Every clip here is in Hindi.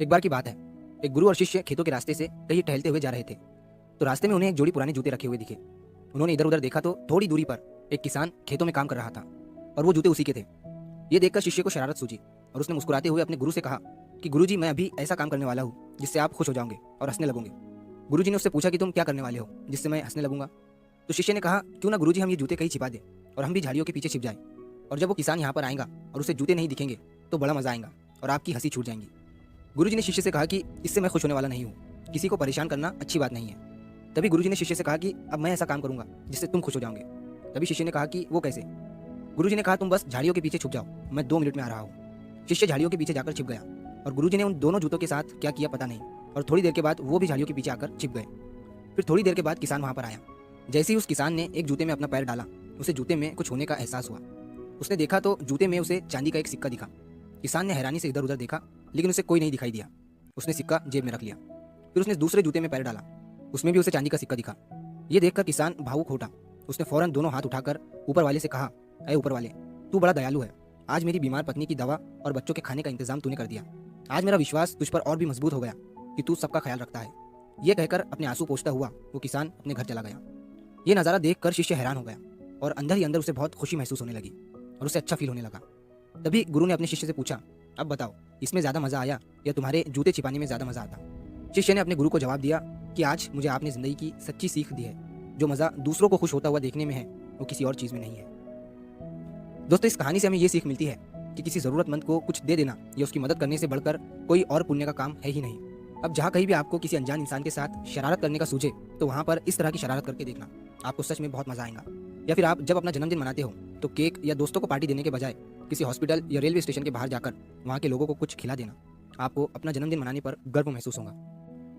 एक बार की बात है, एक गुरु और शिष्य खेतों के रास्ते से कहीं टहलते हुए जा रहे थे। तो रास्ते में उन्हें एक जोड़ी पुराने जूते रखे हुए दिखे। उन्होंने इधर उधर देखा तो थोड़ी दूरी पर एक किसान खेतों में काम कर रहा था और वो जूते उसी के थे। ये देखकर शिष्य को शरारत सूझी और उसने मुस्कुराते हुए अपने गुरु से कहा कि गुरुजी, मैं अभी ऐसा काम करने वाला हूँ जिससे आप खुश हो जाओगे और हंसने लगोगे। गुरुजी ने उससे पूछा कि तुम क्या करने वाले हो जिससे मैं हंसने लगूंगा। तो शिष्य ने कहा, क्यों ना गुरुजी हम ये जूते कहीं छिपा दें और हम भी झाड़ियों के पीछे छिप जाएं, और जब वो किसान यहाँ पर आएगा और उसे जूते नहीं दिखेंगे तो बड़ा मजा आएगा और आपकी हंसी छूट जाएंगी। गुरुजी ने शिष्य से कहा कि इससे मैं खुश होने वाला नहीं हूँ, किसी को परेशान करना अच्छी बात नहीं है। तभी गुरुजी ने शिष्य से कहा कि अब मैं ऐसा काम करूंगा जिससे तुम खुश हो जाओगे। तभी शिष्य ने कहा कि वो कैसे। गुरुजी ने कहा, तुम बस झाड़ियों के पीछे छुप जाओ, मैं 2 मिनट में आ रहा हूँ। शिष्य झाड़ियों के पीछे जाकर छिप गया और गुरुजी ने उन दोनों जूतों के साथ क्या किया पता नहीं, और थोड़ी देर के बाद वो भी झाड़ियों के पीछे आकर छिप गए। फिर थोड़ी देर के बाद किसान वहाँ पर आया। जैसे ही उस किसान ने एक जूते में अपना पैर डाला, उसे जूते में कुछ होने का एहसास हुआ। उसने देखा तो जूते में उसे चांदी का एक सिक्का दिखा। किसान ने हैरानी से इधर उधर देखा लेकिन उसे कोई नहीं दिखाई दिया। उसने सिक्का जेब में रख लिया। फिर उसने दूसरे जूते में पैर डाला, उसमें भी उसे चांदी का सिक्का दिखा। ये देखकर किसान भावुक हो उठा। उसने फौरन दोनों हाथ उठाकर ऊपर वाले से कहा, अरे ऊपर वाले, तू बड़ा दयालु है। आज मेरी बीमार पत्नी की दवा और बच्चों के खाने का इंतजाम तूने कर दिया। आज मेरा विश्वास तुझ पर और भी मजबूत हो गया कि तू सबका ख्याल रखता है। ये कहकर अपने आंसू पोंछता हुआ वो किसान अपने घर चला गया। ये नज़ारा देखकर शिष्य हैरान हो गया और अंदर ही अंदर उसे बहुत खुशी महसूस होने लगी और उसे अच्छा फील होने लगा। तभी गुरु ने अपने शिष्य से पूछा, अब बताओ, इसमें ज़्यादा मज़ा आया या तुम्हारे जूते छिपाने में ज़्यादा मज़ा आता। शिष्य ने अपने गुरु को जवाब दिया कि आज मुझे आपने ज़िंदगी की सच्ची सीख दी है। जो मज़ा दूसरों को खुश होता हुआ देखने में है वो किसी और चीज़ में नहीं है। दोस्तों, इस कहानी से हमें ये सीख मिलती है कि किसी ज़रूरतमंद को कुछ दे देना या उसकी मदद करने से बढ़कर कोई और पुण्य का काम है ही नहीं। अब जहाँ कहीं भी आपको किसी अनजान इंसान के साथ शरारत करने का सूझे तो वहाँ पर इस तरह की शरारत करके देखना, आपको सच में बहुत मज़ा आएगा। या फिर आप जब अपना जन्मदिन मनाते हो तो केक या दोस्तों को पार्टी देने के बजाय किसी हॉस्पिटल या रेलवे स्टेशन के बाहर जाकर वहाँ के लोगों को कुछ खिला देना, आपको अपना जन्मदिन मनाने पर गर्व महसूस होगा।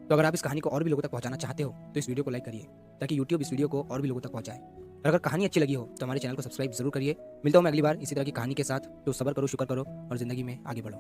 तो अगर आप इस कहानी को और भी लोगों तक पहुँचाना चाहते हो तो इस वीडियो को लाइक करिए ताकि यूट्यूब इस वीडियो को और भी लोगों तक पहुँचाए। और अगर कहानी अच्छी लगी हो तो हमारे चैनल को सब्सक्राइब जरूर करिए। मिलता हूँ मैं अगली बार इसी तरह की कहानी के साथ। तो सब्र करो, शुक्र करो और ज़िंदगी में आगे बढ़ो।